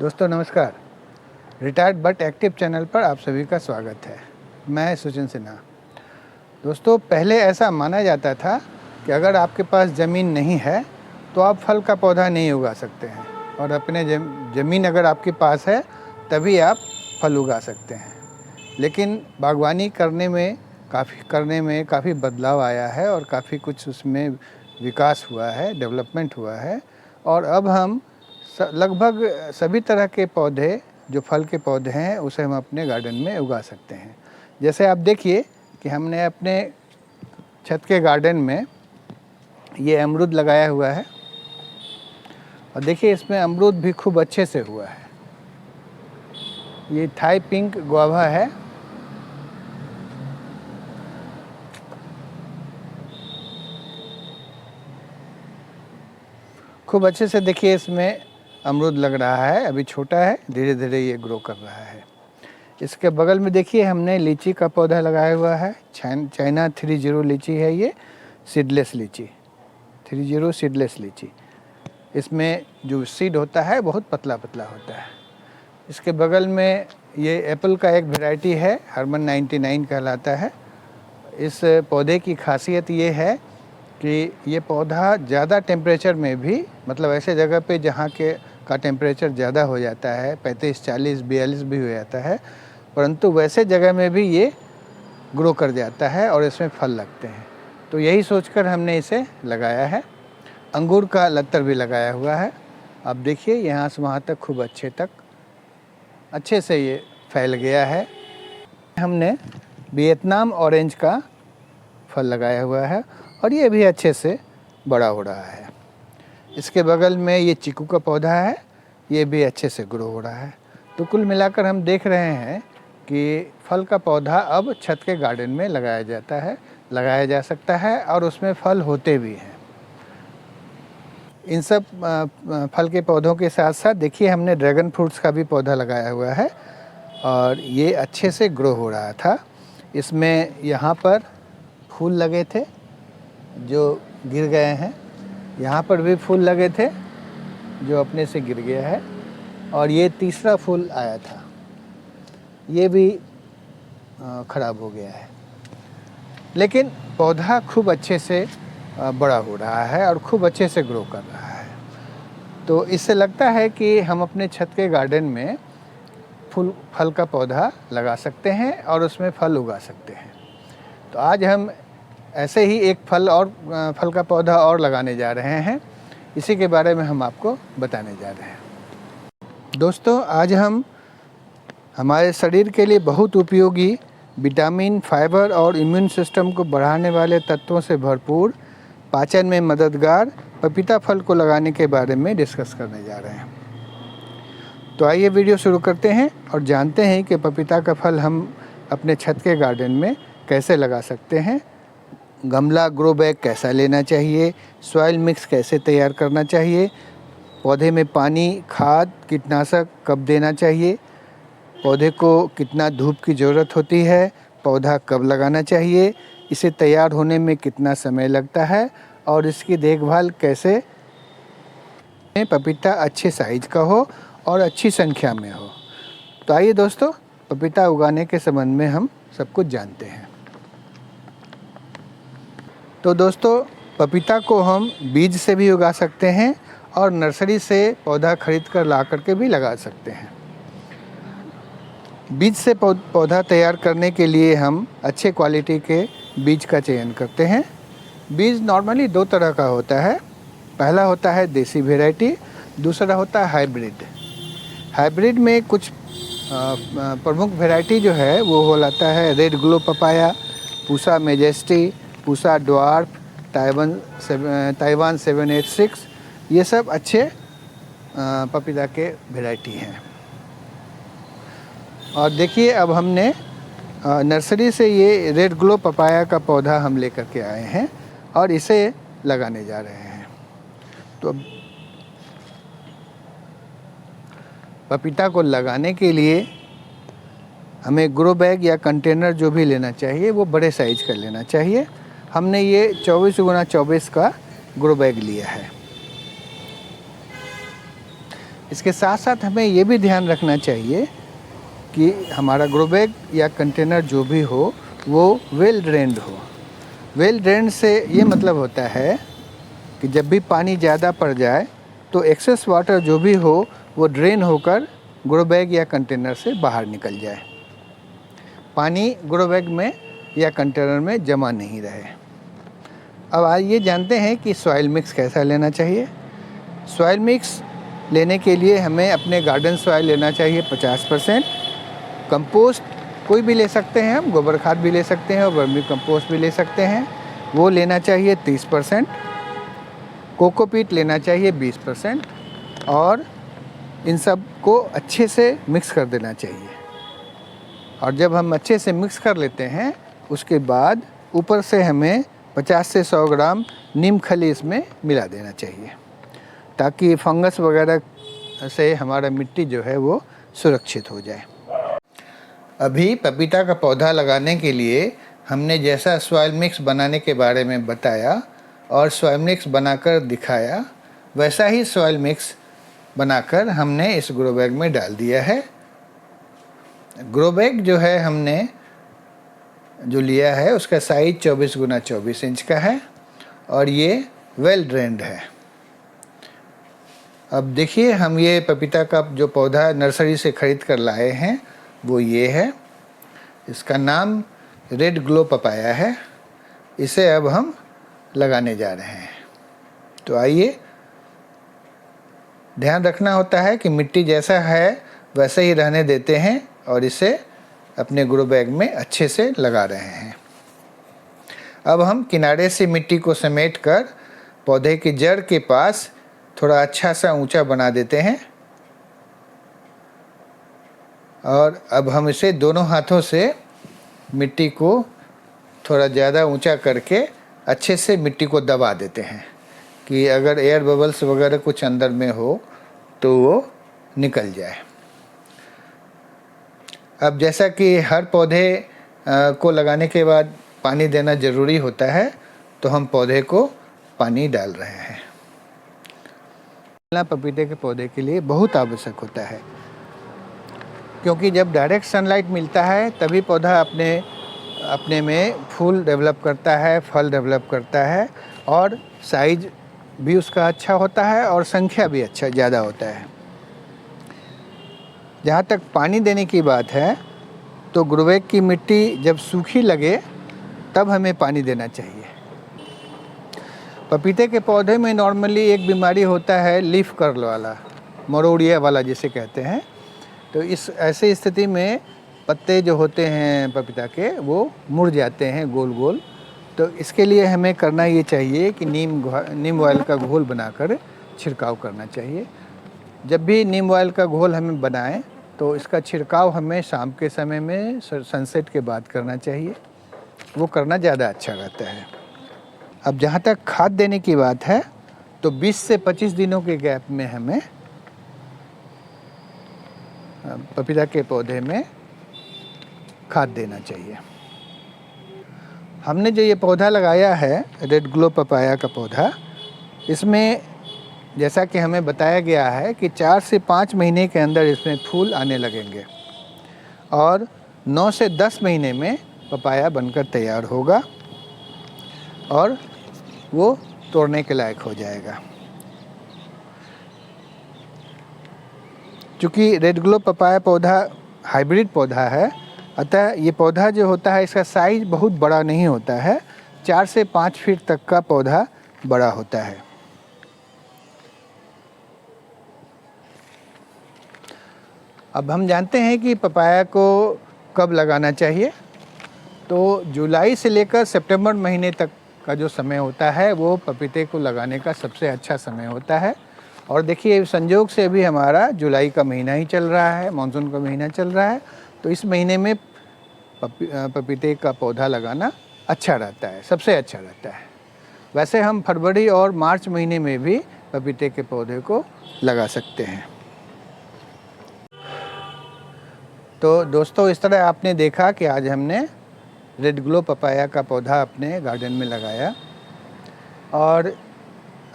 दोस्तों नमस्कार। Retired but active channel पर आप सभी का स्वागत है। मैं सुचिन सिन्हा। दोस्तों पहले ऐसा माना जाता था कि अगर आपके पास ज़मीन नहीं है तो आप फल का पौधा नहीं उगा सकते हैं, और अपने ज़मीन अगर आपके पास है तभी आप फल उगा सकते हैं। लेकिन बागवानी करने में काफ़ी बदलाव आया है और काफ़ी कुछ उसमें विकास हुआ है, डेवलपमेंट हुआ है। और अब हम लगभग सभी तरह के पौधे जो फल के पौधे हैं उसे हम अपने गार्डन में उगा सकते हैं। जैसे आप देखिए कि हमने अपने छत के गार्डन में ये अमरूद लगाया हुआ है, और देखिए इसमें अमरूद भी खूब अच्छे से हुआ है। ये थाई पिंक गुआवा है। खूब अच्छे से देखिए इसमें अमरूद लग रहा है। अभी छोटा है, धीरे धीरे ये ग्रो कर रहा है। इसके बगल में देखिए हमने लीची का पौधा लगाया हुआ है। चाइना 30 लीची है, ये सीडलेस लीची, 30 सीडलेस लीची। इसमें जो सीड होता है बहुत पतला पतला होता है। इसके बगल में ये एप्पल का एक वैरायटी है, हरमन 99 कहलाता है। इस पौधे की खासियत ये है कि ये पौधा ज़्यादा टेम्परेचर में भी, मतलब ऐसे जगह पे जहाँ का टेम्परेचर ज़्यादा हो जाता है, 35, 40, 42 भी हो जाता है, परंतु वैसे जगह में भी ये ग्रो कर जाता है और इसमें फल लगते हैं। तो यही सोचकर हमने इसे लगाया है। अंगूर का लत्तर भी लगाया हुआ है। अब देखिए यहाँ से वहाँ तक खूब अच्छे से ये फैल गया है। हमने वियतनाम ऑरेंज का फल लगाया हुआ है और ये भी अच्छे से बड़ा हो रहा है। इसके बगल में ये चीकू का पौधा है, ये भी अच्छे से ग्रो हो रहा है। तो कुल मिलाकर हम देख रहे हैं कि फल का पौधा अब छत के गार्डन में लगाया जा सकता है और उसमें फल होते भी हैं। इन सब फल के पौधों के साथ साथ देखिए हमने ड्रैगन फ्रूट्स का भी पौधा लगाया हुआ है और ये अच्छे से ग्रो हो रहा था। इसमें यहाँ पर फूल लगे थे जो गिर गए हैं, यहाँ पर भी फूल लगे थे जो अपने से गिर गया है, और ये तीसरा फूल आया था, ये भी ख़राब हो गया है। लेकिन पौधा खूब अच्छे से बड़ा हो रहा है और खूब अच्छे से ग्रो कर रहा है। तो इससे लगता है कि हम अपने छत के गार्डन में फल का पौधा लगा सकते हैं और उसमें फल उगा सकते हैं। तो आज हम ऐसे ही एक फल का पौधा और लगाने जा रहे हैं। इसी के बारे में हम आपको बताने जा रहे हैं। दोस्तों आज हम हमारे शरीर के लिए बहुत उपयोगी विटामिन, फाइबर और इम्यून सिस्टम को बढ़ाने वाले तत्वों से भरपूर, पाचन में मददगार पपीता फल को लगाने के बारे में डिस्कस करने जा रहे हैं। तो आइए वीडियो शुरू करते हैं और जानते हैं कि पपीता का फल हम अपने छत के गार्डन में कैसे लगा सकते हैं। गमला, ग्रो बैग कैसा लेना चाहिए, सॉइल मिक्स कैसे तैयार करना चाहिए, पौधे में पानी, खाद, कीटनाशक कब देना चाहिए, पौधे को कितना धूप की ज़रूरत होती है, पौधा कब लगाना चाहिए, इसे तैयार होने में कितना समय लगता है और इसकी देखभाल कैसे पपीता अच्छे साइज का हो और अच्छी संख्या में हो। तो आइए दोस्तों पपीता उगाने के संबंध में हम सब कुछ जानते हैं। तो दोस्तों पपीता को हम बीज से भी उगा सकते हैं और नर्सरी से पौधा खरीद कर ला करके भी लगा सकते हैं। बीज से पौधा तैयार करने के लिए हम अच्छे क्वालिटी के बीज का चयन करते हैं। बीज नॉर्मली दो तरह का होता है। पहला होता है देसी वैरायटी, दूसरा होता है हाइब्रिड। हाइब्रिड में कुछ प्रमुख वैरायटी जो है वो होता है red glow papaya, Pusa majesty, Pusa dwarf, Taiwan 786, ये सब अच्छे पपीता के वैरायटी हैं। और देखिए अब हमने नर्सरी से ये रेड ग्लो पपाया का पौधा हम लेकर के आए हैं और इसे लगाने जा रहे हैं। तो पपीता को लगाने के लिए हमें ग्रो बैग या कंटेनर जो भी लेना चाहिए वो बड़े साइज का लेना चाहिए। हमने ये 24x24 का ग्रो बैग लिया है। इसके साथ साथ हमें ये भी ध्यान रखना चाहिए कि हमारा ग्रो बैग या कंटेनर जो भी हो वो वेल ड्रेन्ड हो। वेल ड्रेन्ड से ये मतलब होता है कि जब भी पानी ज़्यादा पड़ जाए तो एक्सेस वाटर जो भी हो वो ड्रेन होकर ग्रो बैग या कंटेनर से बाहर निकल जाए, पानी ग्रो बैग में या कंटेनर में जमा नहीं रहे। अब आइए जानते हैं कि सॉइल मिक्स कैसा लेना चाहिए। सॉइल मिक्स लेने के लिए हमें अपने गार्डन सॉइल लेना चाहिए 50%। कंपोस्ट कोई भी ले सकते हैं, हम गोबर खाद भी ले सकते हैं और वर्मी कंपोस्ट भी ले सकते हैं, वो लेना चाहिए 30%। कोकोपीट लेना चाहिए 20% और इन सब को अच्छे से मिक्स कर देना चाहिए। और जब हम अच्छे से मिक्स कर लेते हैं उसके बाद ऊपर से हमें 50 से 100 ग्राम नीम खली इसमें मिला देना चाहिए ताकि फंगस वगैरह से हमारा मिट्टी जो है वो सुरक्षित हो जाए। अभी पपीता का पौधा लगाने के लिए हमने जैसा सॉइल मिक्स बनाने के बारे में बताया और सॉइल मिक्स बनाकर दिखाया, वैसा ही सॉइल मिक्स बनाकर हमने इस ग्रो बैग में डाल दिया है। ग्रो बैग जो है हमने जो लिया है उसका साइज 24 गुना 24 इंच का है और ये वेल ड्रेन्ड है। अब देखिए, हम ये पपीता का जो पौधा नर्सरी से ख़रीद कर लाए हैं वो ये है। इसका नाम रेड ग्लो पपाया है। इसे अब हम लगाने जा रहे हैं। तो आइए, ध्यान रखना होता है कि मिट्टी जैसा है वैसे ही रहने देते हैं और इसे अपने ग्रो बैग में अच्छे से लगा रहे हैं। अब हम किनारे से मिट्टी को समेट कर पौधे की जड़ के पास थोड़ा अच्छा सा ऊंचा बना देते हैं और अब हम इसे दोनों हाथों से मिट्टी को थोड़ा ज़्यादा ऊंचा करके अच्छे से मिट्टी को दबा देते हैं कि अगर एयर बबल्स वगैरह कुछ अंदर में हो तो वो निकल जाए। अब जैसा कि हर पौधे को लगाने के बाद पानी देना ज़रूरी होता है तो हम पौधे को पानी डाल रहे हैं। पपीते के पौधे के लिए बहुत आवश्यक होता है क्योंकि जब डायरेक्ट सनलाइट मिलता है तभी पौधा अपने में फूल डेवलप करता है, फल डेवलप करता है और साइज भी उसका अच्छा होता है और संख्या भी ज़्यादा होता है। जहाँ तक पानी देने की बात है तो ग्रो बैग की मिट्टी जब सूखी लगे तब हमें पानी देना चाहिए। पपीते के पौधे में नॉर्मली एक बीमारी होता है लीफ कर्ल वाला, मरोड़िया वाला जिसे कहते हैं। तो इस ऐसी स्थिति में पत्ते जो होते हैं पपीता के वो मुड़ जाते हैं गोल गोल। तो इसके लिए हमें करना ये चाहिए कि नीम ऑयल का घोल बनाकर छिड़काव करना चाहिए। जब भी नीम ऑयल का घोल हमें बनाएं तो इसका छिड़काव हमें शाम के समय में सनसेट के बाद करना चाहिए, वो करना ज़्यादा अच्छा रहता है। अब जहाँ तक खाद देने की बात है तो 20 से 25 दिनों के गैप में हमें पपीता के पौधे में खाद देना चाहिए। हमने जो ये पौधा लगाया है रेड ग्लो पपाया का पौधा, इसमें जैसा कि हमें बताया गया है कि 4 से 5 महीने के अंदर इसमें फूल आने लगेंगे और 9 से 10 महीने में पपाया बनकर तैयार होगा और वो तोड़ने के लायक हो जाएगा। चूँकि रेड ग्लो पपाया पौधा हाइब्रिड पौधा है, अतः ये पौधा जो होता है इसका साइज़ बहुत बड़ा नहीं होता है, 4 से 5 फीट तक का पौधा बड़ा होता है। अब हम जानते हैं कि पपाया को कब लगाना चाहिए। तो जुलाई से लेकर सितंबर महीने तक का जो समय होता है वो पपीते को लगाने का सबसे अच्छा समय होता है। और देखिए, संयोग से अभी हमारा जुलाई का महीना ही चल रहा है, मानसून का महीना चल रहा है। तो इस महीने में पपीते का पौधा लगाना अच्छा रहता है, सबसे अच्छा रहता है। वैसे हम फरवरी और मार्च महीने में भी पपीते के पौधे को लगा सकते हैं। तो दोस्तों, इस तरह आपने देखा कि आज हमने रेड ग्लो पपाया का पौधा अपने गार्डन में लगाया और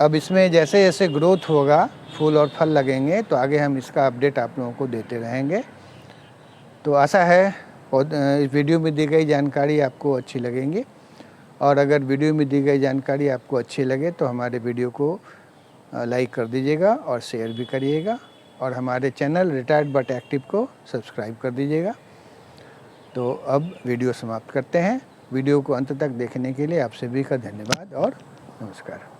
अब इसमें जैसे जैसे ग्रोथ होगा फूल और फल लगेंगे तो आगे हम इसका अपडेट आप लोगों को देते रहेंगे। तो आशा है इस वीडियो में दी गई जानकारी आपको अच्छी लगेंगी, और अगर वीडियो में दी गई जानकारी आपको अच्छी लगे तो हमारे वीडियो को लाइक कर दीजिएगा और शेयर भी करिएगा, और हमारे चैनल रिटायर्ड बट एक्टिव को सब्सक्राइब कर दीजिएगा। तो अब वीडियो समाप्त करते हैं। वीडियो को अंत तक देखने के लिए आप सभी का धन्यवाद और नमस्कार।